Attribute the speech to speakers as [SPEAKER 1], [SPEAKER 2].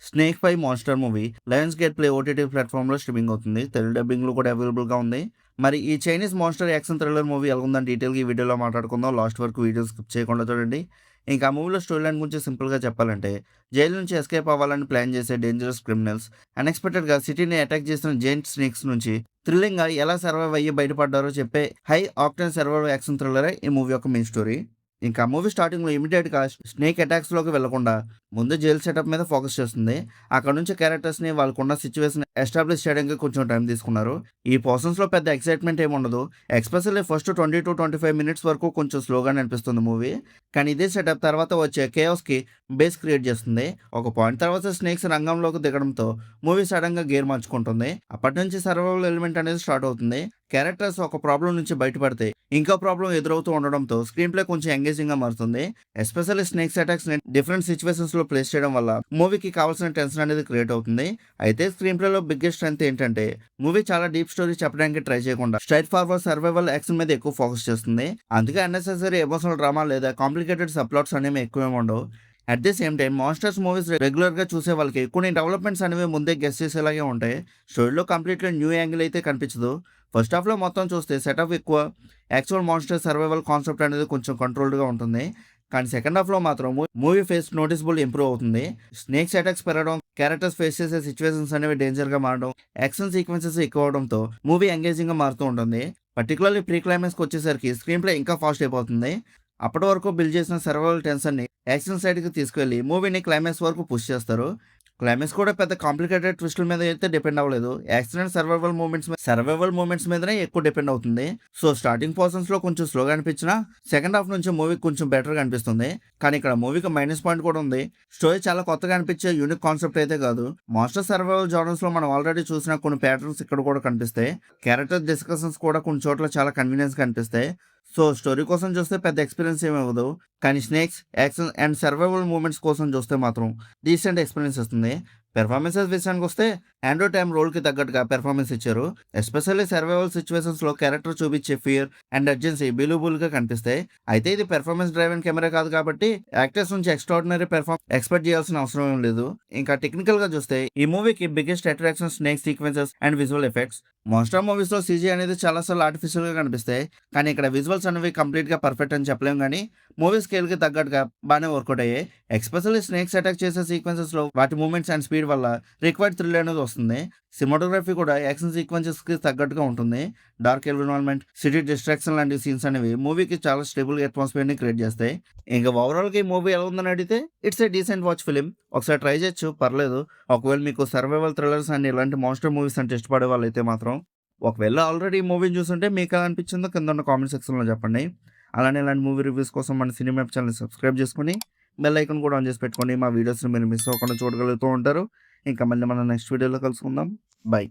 [SPEAKER 1] Snake పై monster movie Lionsgate Play OTT ప్లాట్ఫామ్లో streaming అవుతుంది. తెలుగు డబ్బింగ్లో కూడా అవైలబుల్గా ఉంది. మరి ఈ Chinese monster action thriller movie ఎలా ఉందని డీటెయిల్గా ఈ వీడియోలో మాట్లాడుకుందాం. లాస్ట్ వరకు వీడియో స్కిప్ చేయకుండా చూడండి. ఇంకా ఆ మూవీలో స్టోరీ లైన్ గురించి సింపుల్గా చెప్పాలంటే, జైలు నుంచి ఎస్కేప్ అవ్వాలని ప్లాన్ చేసే డేంజరస్ క్రిమినల్స్ అన్ఎక్స్పెక్టెడ్గా సిటీని అటాక్ చేసిన జైంట్ స్నేక్స్ నుంచి థ్రిల్లింగ్గా ఎలా సర్వైవ్ అయ్యి బయటపడ్డారో చెప్పే హై ఆక్టెన్ సర్వైవ్ యాక్షన్ థ్రిల్లరే ఈ మూవీ యొక్క మెయిన్ స్టోరీ. ఇంకా మూవీ స్టార్టింగ్లో ఇమీడియట్గా స్నేక్ అటాక్స్లోకి వెళ్లకుండా ముందు జైల్ సెటప్ మీద ఫోకస్ చేస్తుంది. అక్కడ నుంచి క్యారెక్టర్స్ని వాళ్ళకున్న సిచ్యువేషన్ ఎస్టాబ్లిష్ చేయడానికి కొంచెం టైం తీసుకున్నారు. ఈ పోర్షన్స్లో పెద్ద ఎక్సైట్మెంట్ ఏమి ఉండదు. ఎక్స్పెషల్లీ ఫస్ట్ 20 to 25 మినిట్స్ వరకు కొంచెం స్లోగానే అనిపిస్తుంది మూవీ. కానీ ఇదే సెటప్ తర్వాత వచ్చే కేయాస్కి బేస్ క్రియేట్ చేస్తుంది. ఒక పాయింట్ తర్వాత స్నేక్స్ రంగంలోకి దిగడంతో మూవీ సడన్గా గేర్ మార్చుకుంటుంది. అప్పటి నుంచి సర్వైవల్ ఎలిమెంట్ అనేది స్టార్ట్ అవుతుంది. క్యారెక్టర్స్ ఒక ప్రాబ్లం నుంచి బయటపడితే ఇంకో ప్రాబ్లం ఎదురవుతూ ఉండడంతో స్క్రీన్ ప్లే కొంచెం ఎంగేజింగ్ గా మారుతుంది. ఎస్పెషల్లీ స్నేక్స్ అటాక్స్ ని డిఫరెంట్ సిచ్యువేషన్స్ లో ప్లేస్ చేయడం వల్ల మూవీకి కావాల్సిన టెన్షన్ అనేది క్రియేట్ అవుతుంది. అయితే స్క్రీన్ ప్లే లో బిగ్గెస్ట్ స్ట్రెంత్ ఏంటంటే మూవీ చాలా డీప్ స్టోరీ చెప్పడానికి ట్రై చేయకుండా స్ట్రైట్ ఫార్వర్డ్ సర్వైవల్ యాక్షన్ మీద ఎక్కువ ఫోకస్ చేస్తుంది. అందుకే అన్నెసెసరీ ఎమోషనల్ డ్రామా లేదా కాంప్లికేటెడ్ సబ్ప్లాట్స్ అనేవి ఎక్కువేమి ఉండవు. At the same time monsters movies రెగ్యులర్గా చూసే వాళ్ళకి కొన్ని డెవలప్మెంట్స్ అనేవి ముందే గెస్ చేసేలాగే ఉంటాయి. స్టోరీలో కంప్లీట్లీ న్యూ యాంగిల్ అయితే కనిపించదు. ఫస్ట్ హాఫ్లో మొత్తం చూస్తే సెటప్ ఎక్కువ, యాక్చువల్ మాన్స్టర్ సర్వైవల్ కాన్సెప్ట్ అనేది కొంచెం కంట్రోల్డ్గా ఉంటుంది. కానీ సెకండ్ హాఫ్లో మాత్రం మూవీ ఫేస్ నోటిసబుల్ ఇంప్రూవ్ అవుతుంది. స్నేక్స్ అటాక్స్ పెరగడం, క్యారెక్టర్స్ ఫేస్ చేసే సిచ్యువేషన్స్ అనేవి డేంజర్గా మారడం, యాక్షన్ సీక్వెన్సెస్ ఎక్కువ అవడంతో మూవీ ఎంగేజింగ్గా మారుతూ ఉంటుంది. పర్టికులర్లీ ప్రీ క్లైమాక్స్కి వచ్చేసరికి స్క్రీన్ ప్లే ఇంకా ఫాస్ట్ అయిపోతుంది. అప్పటి వరకు బిల్డ్ చేసిన సర్వైవల్ టెన్షన్ని యాక్షన్ సైడ్కి తీసుకెళ్లి మూవీని క్లైమాక్స్ వరకు పుష్ చేస్తారు. క్లైమాక్స్ కూడా పెద్ద కాంప్లికేటెడ్ ట్విస్టుల మీద అయితే డిపెండ్ అవ్వలేదు. యాక్సిడెంట్ సర్వైవల్ మూమెంట్స్ మీదనే ఎక్కువ డిపెండ్ అవుతుంది. సో స్టార్టింగ్ పోర్షన్స్ లో కొంచెం స్లోగా అనిపించినా సెకండ్ హాఫ్ నుంచి మూవీ కొంచెం బెటర్గా అనిపిస్తుంది. కానీ ఇక్కడ మూవీకి మైనస్ పాయింట్ కూడా ఉంది. స్టోరీ చాలా కొత్తగా అనిపించే యూనిక్ కాన్సెప్ట్ అయితే కాదు. మాస్టర్ సర్వైవల్ జానర్స్ లో మనం ఆల్రెడీ చూసిన కొన్ని ప్యాటర్న్స్ ఇక్కడ కూడా కనిపిస్తాయి. క్యారెక్టర్ డిస్కషన్స్ కూడా కొన్ని చోట్ల చాలా కన్వీనియన్స్ గా అనిపిస్తాయి. సో స్టోరీ కోసం చూస్తే పెద్ద ఎక్స్పీరియన్స్ ఏమి అవ్వదు. కానీ snakes action and survival moments కోసం చూస్తే మాత్రం డీసెంట్ ఎక్స్పీరియన్స్ వస్తుంది. పెర్ఫార్మెన్సెస్ విషయానికి వస్తే ఆండ్రూ టైమ్ రోల్కి తగ్గట్టుగా పెర్ఫార్మెన్స్ ఇచ్చారు. ఎస్పెషల్లీ సర్వైవల్ సిచ్యువేషన్స్లో క్యారెక్టర్ చూపించే ఫియర్ అండ్ అర్జెన్సీ బిలీవబుల్గా కనిపిస్తాయి. అయితే ఇది పెర్ఫార్మెన్స్ డ్రైవెన్ కెమెరా కాదు కాబట్టి యాక్టర్స్ నుంచి ఎక్స్ట్రాడినరీ ఎక్స్పెక్ట్ చేయాల్సిన అవసరం ఏం లేదు. ఇంకా టెక్నికల్గా చూస్తే ఈ మూవీకి biggest attraction snake sequences and visual effects. Monster మూవీస్లో సీజీ అనేది చాలాసార్లు ఆర్టిఫిషియల్గా కనిపిస్తాయి. కానీ ఇక్కడ విజువల్స్ అనేవి కంప్లీట్గా పర్ఫెక్ట్ అని చెప్పలేం. కానీ మూవీ స్కేల్కి తగ్గట్టుగా బాగానే వర్కౌట్ అయ్యాయి. ఎస్పెషల్లీ స్నేక్స్ అటాక్ చేసే సీక్వెన్సెస్లో వాటి మూమెంట్స్ అండ్ స్పీడ్ వల్ల రిక్వైర్డ్ థ్రిల్ అనేది వస్తుంది. సినిమాటోగ్రఫీ కూడా యాక్షన్ సీక్వెన్సెస్కి తగ్గట్టుగా ఉంటుంది. డార్క్ ఎన్విరాన్మెంట్, సిటీ డిస్ట్రాక్షన్ లాంటి సీన్స్ అనేవి మూవీకి చాలా స్టేబుల్ అట్మాస్ఫియర్ని క్రియేట్ చేస్తాయి. ఇంకా ఓవరాల్గా ఈ మూవీ ఎలా ఉందని అడిగితే it's a decent watch film. ఒకసారి ట్రై చేయొచ్చు, పర్లేదు. ఒకవేళ మీకు సర్వైవల్ థ్రిల్లర్స్ అండ్ ఇలాంటి మాన్స్టర్ మూవీస్ అంటే ఇష్టపడే వాళ్ళు అయితే మాత్రం, ఒకవేళ ఆల్రెడీ ఈ మూవీని చూస్తుంటే మీకు ఎలా అనిపించిందో కింద ఉన్న కామెంట్ సెక్షన్లో చెప్పండి. అలానే ఇలాంటి మూవీ రివ్యూస్ కోసం మన సినిమా ఛానల్ సబ్స్క్రైబ్ చేసుకుని బెల్ ఐకాన్ కూడా ఆన్ చేసి పెట్టుకోండి. మా వీడియోస్ని మీరు మిస్ అవ్వకుండా చూడగలుగుతూ ఉంటారు. ఇంకా మళ్ళీ మనం నెక్స్ట్ వీడియోలో కలుసుకుందాం. బై.